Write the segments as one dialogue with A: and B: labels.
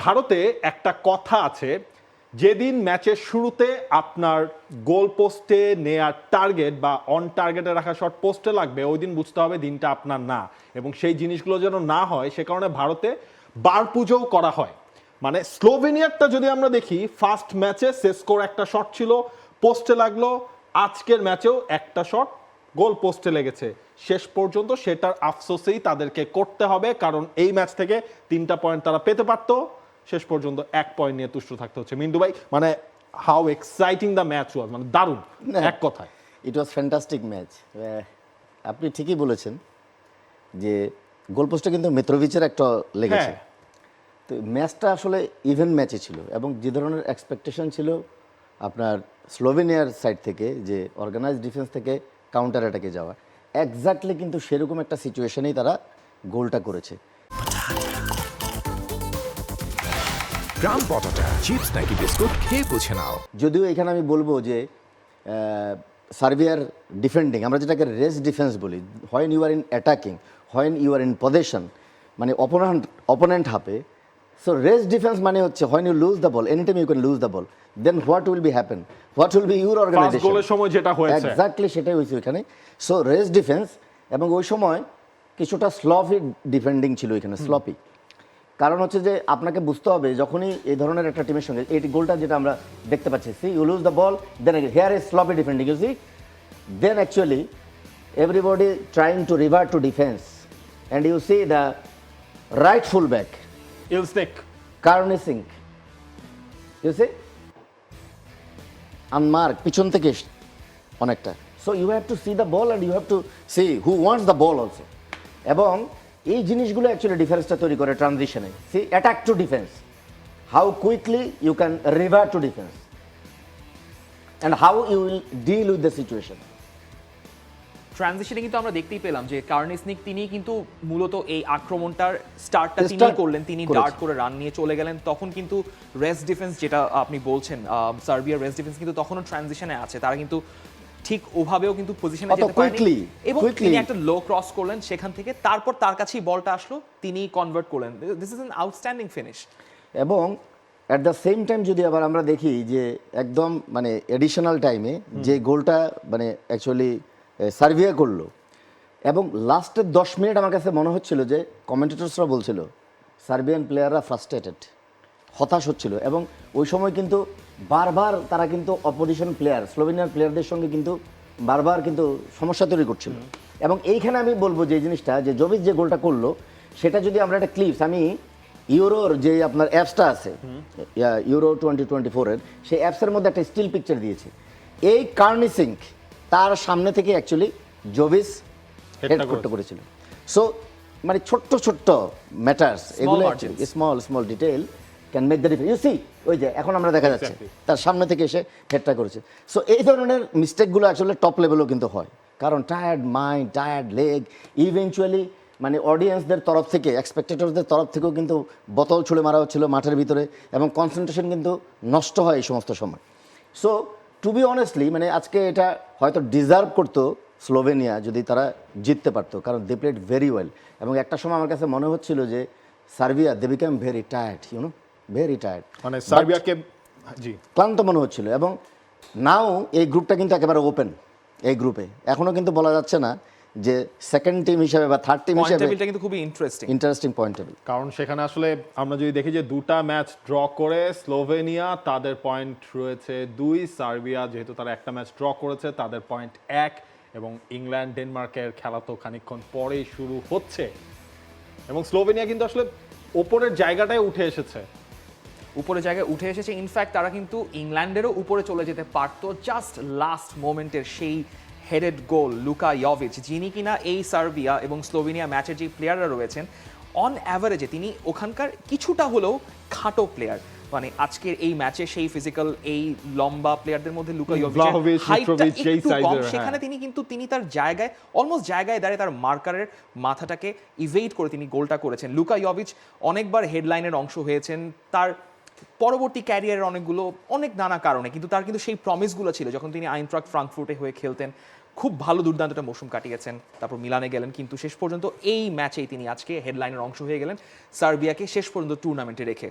A: ভারতে একটা কথা আছে, যেদিন ম্যাচের শুরুতে আপনার গোল পোস্টে নেয়ার টার্গেট বা অন টার্গেটে রাখা শট পোস্টে লাগবে, ওই দিন বুঝতে হবে দিনটা আপনার না। এবং সেই জিনিসগুলো যেন না হয় সে কারণে ভারতে বার পুজোও করা হয়। মানে স্লোভেনিয়ারটা যদি আমরা দেখি, ফার্স্ট ম্যাচে সেস্কোর একটা শট ছিল, পোস্টে লাগলো। আজকের ম্যাচেও একটা শট গোল পোস্টে লেগেছে। শেষ পর্যন্ত সেটার আফসোসেই তাদেরকে করতে হবে, কারণ এই ম্যাচ থেকে 3টা পয়েন্ট তারা পেতে পারতো। শেষ পর্যন্ত 1 পয়েন্ট নিয়ে তুষ্ট থাকতে হচ্ছে। মিন্টু ভাই, মানে how exciting the match was, মানে দারুণ এক কথায়।
B: ইট ওয়াজ ফ্যান্টাস্টিক ম্যাচ। আপনি ঠিকই বলেছেন যে গোল পোস্টে কিন্তু মিত্রোভিচের একটা লেগেছে। তো ম্যাচটা আসলে ইভেন ম্যাচে ছিল এবং যে ধরনের এক্সপেকটেশন ছিল আপনার স্লোভেনিয়ার সাইড থেকে, যে অর্গানাইজড ডিফেন্স থেকে কাউন্টার অ্যাটাকে যাওয়া, এক্স্যাক্টলি কিন্তু সেরকম একটা সিচুয়েশনেই তারা গোলটা করেছে।
C: গ্রাম পটাটা চিপস নাকি বিস্কুট খেয়ে বুঝে নাও।
B: যদিও এখানে আমি বলবো যে সার্বিয়ার ডিফেন্ডিং, আমরা যেটাকে রেস ডিফেন্স বলি, when you are in attacking, when you are in possession, মানে অপোনেন্ট হাফে। সো রেস ডিফেন্স মানে হচ্ছে when you lose the ball, any time you can lose the ball, then what will be happen, what will be your organisation.
A: গোলের সময় যেটা হয়েছে
B: exactly সেটাই হয়েছে ওইখানে। সো রেস ডিফেন্স, এবং ওই সময় কিছুটা স্লপি ডিফেন্ডিং ছিল এখানে, স্লপি। কারণ হচ্ছে যে আপনাকে বুঝতে হবে, যখনই এই ধরনের একটা টিমের সঙ্গে এই গোলটা যেটা আমরা দেখতে পাচ্ছি, see you lose the ball, then here is sloppy defending, you see, then actually everybody trying to revert to defence, and you see the right full back
A: ইলসনেক,
B: কার্নি সিং, ইউ সি আনমার্ক, পিছন থেকে অনেকটা। So you have to see the ball and you have to see who wants the ball also. এবং এই জিনিসগুলো actually ডিফেন্সটা তৈরি করে ট্রানজিশনে। See attack to defence, how quickly you can revert to defence and how you will deal with the situation.
D: ট্রানজিশনে কিন্তু আমরা দেখতেই পেলাম যে কার্নিসনিক তিনি কিন্তু মূলত এই আক্রমণটার স্টার্টটা তিনি করলেন, তিনি ডার্ট করে রান নিয়ে চলে গেলেন। তখন কিন্তু রেস্ট ডিফেন্স, যেটা আপনি বলছেন সার্বিয়ার রেস্ট ডিফেন্স কিন্তু তখনও ট্রানজিশনে আছে, তারা কিন্তু ঠিক ওভাবেও কিন্তু পজিশনে যেতে পারেনি এবং তিনি একটা লো ক্রস করলেন সেখান থেকে, তারপর তার কাছেই বলটা আসলো, তিনি কনভার্ট করলেন। This is an outstanding finish.
B: এবং অ্যাট দ্য সেম টাইম যদি আবার আমরা দেখি যে একদম মানে এডিশনাল টাইমে যে গোলটা মানে অ্যাকচুয়ালি সার্বিয়া করলো, এবং লাস্টের 10 মিনিট আমার কাছে মনে হচ্ছিল যে কমেন্টেটরসরা বলছিল সার্বিয়ান প্লেয়াররা ফ্রাস্ট্রেটেড, হতাশ হচ্ছিল। এবং ওই সময় কিন্তু বারবার তারা কিন্তু অপোজিশন প্লেয়ার, স্লোভেনিয়ার প্লেয়ারদের সঙ্গে কিন্তু বারবার কিন্তু সমস্যা তৈরি করছিল। এবং এইখানে আমি বলবো যে জিনিসটা, যে জবিস যে গোলটা করলো, সেটা যদি আমরা একটা ক্লিপস, আমি ইউরোর যে আপনার অ্যাপসটা আছে, ইউরো 2024-এর, সেই অ্যাপসের মধ্যে একটা স্টিল পিকচার দিয়েছে। এই কার্নি সিং তার সামনে থেকে অ্যাকচুয়ালি জবিস হেড করতে করেছিল। সো মানে ছোট্ট ছোট্ট ম্যাটার্স, এগুলো small detail can make the difference. You see, ওই যে এখন আমরা দেখা যাচ্ছে তার সামনে থেকে এসে হেডটা করেছে। সো এই ধরনের মিস্টেকগুলো আসলে টপ লেভেলেও কিন্তু হয়, কারণ tired mind, tired leg, eventually মানে অডিয়েন্সদের তরফ থেকে, এক্সপেক্টেটরদের তরফ থেকেও কিন্তু বোতল ছুঁড়ে মারা হচ্ছিল মাঠের ভিতরে, এবং কনসেন্ট্রেশন কিন্তু নষ্ট হয় এই সমস্ত সময়। সো টু বি অনেস্টলি, মানে আজকে এটা হয়তো ডিজার্ভ করতো স্লোভেনিয়া যদি তারা জিততে পারতো, কারণ দে প্লেড ভেরি ওয়েল। এবং একটা সময় আমার কাছে মনে হচ্ছিল যে Serbia, they became very tired, you know, very tired,
A: মানে সার্বিয়াকে জি
B: ক্লান্ত মনে হচ্ছিল। এবং নাও এই গ্রুপটা কিন্তু একেবারে ওপেন। এই গ্রুপে এখনো কিন্তু বলা যাচ্ছে না যে সেকেন্ড টিম হিসেবে বা থার্ড টিম হিসেবে,
D: টেবিলটা কিন্তু খুবই
B: ইন্টারেস্টিং পয়েন্ট টেবিল।
A: কারণ সেখানে আসলে আমরা যদি দেখি যে 2টা ম্যাচ ড্র করে স্লোভেনিয়া, তাদের পয়েন্ট রয়েছে 2, সার্বিয়া যেহেতু তারা একটা ম্যাচ ড্র করেছে তাদের পয়েন্ট 1, এবং ইংল্যান্ড ডেনমার্কের খেলা তো খানিকক্ষণ পরেই শুরু হচ্ছে। এবং স্লোভেনিয়া কিন্তু আসলে ওপরের জায়গাটায় উঠে এসেছে,
D: উপরে জায়গায় উঠে এসেছে। ইনফ্যাক্ট তারা কিন্তু ইংল্যান্ডেরও উপরে চলে যেতে পারতো, জাস্ট লাস্ট মোমেন্টের সেই হেডেড গোল লুকা ইয়োভিচ, যিনি কিনা এই সার্বিয়া এবং স্লোভেনিয়া ম্যাচের যে প্লেয়াররা রয়েছেন, অন অ্যাভারেজে তিনি ওখানকার কিছুটা হলেও খাটো প্লেয়ার। মানে আজকের এই ম্যাচে সেই ফিজিক্যাল, এই লম্বা প্লেয়ারদের মধ্যে লুকা ইয়োভিচের হাইটটা একটু কম, সেখানে তিনি তার জায়গায়, অলমোস্ট জায়গায় দাঁড়িয়ে তার মার্কারের মাথাটাকে ইভেট করে তিনি গোলটা করেছেন। লুকা ইয়োভিচ অনেকবার হেডলাইনের অংশ হয়েছেন তার পরবর্তী ক্যারিয়ারের অনেক নানা কারণে, কিন্তু তার কিন্তু সেই প্রমিসগুলো ছিল যখন তিনি আইনট্রাক্ট ফ্রাঙ্কফুর্টে হয়ে খেলতেন। খুব ভালো দুর্দান্ত একটা মৌসুম কাটিয়েছেন, তারপর মিলানে গেলেন, কিন্তু শেষ পর্যন্ত এই ম্যাচেই তিনি আজকে হেডলাইনের অংশ হয়ে গেলেন সার্বিয়াকে শেষ পর্যন্ত টুর্নামেন্টে রেখে।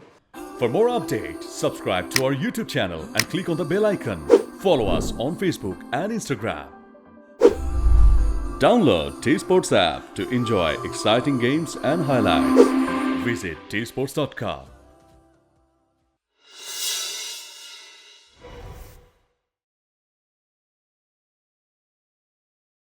E: For more updates, subscribe to our YouTube channel and click on the bell icon. Follow us on Facebook and Instagram. Download T Sports app to enjoy exciting games and highlights. Visit tsports.com.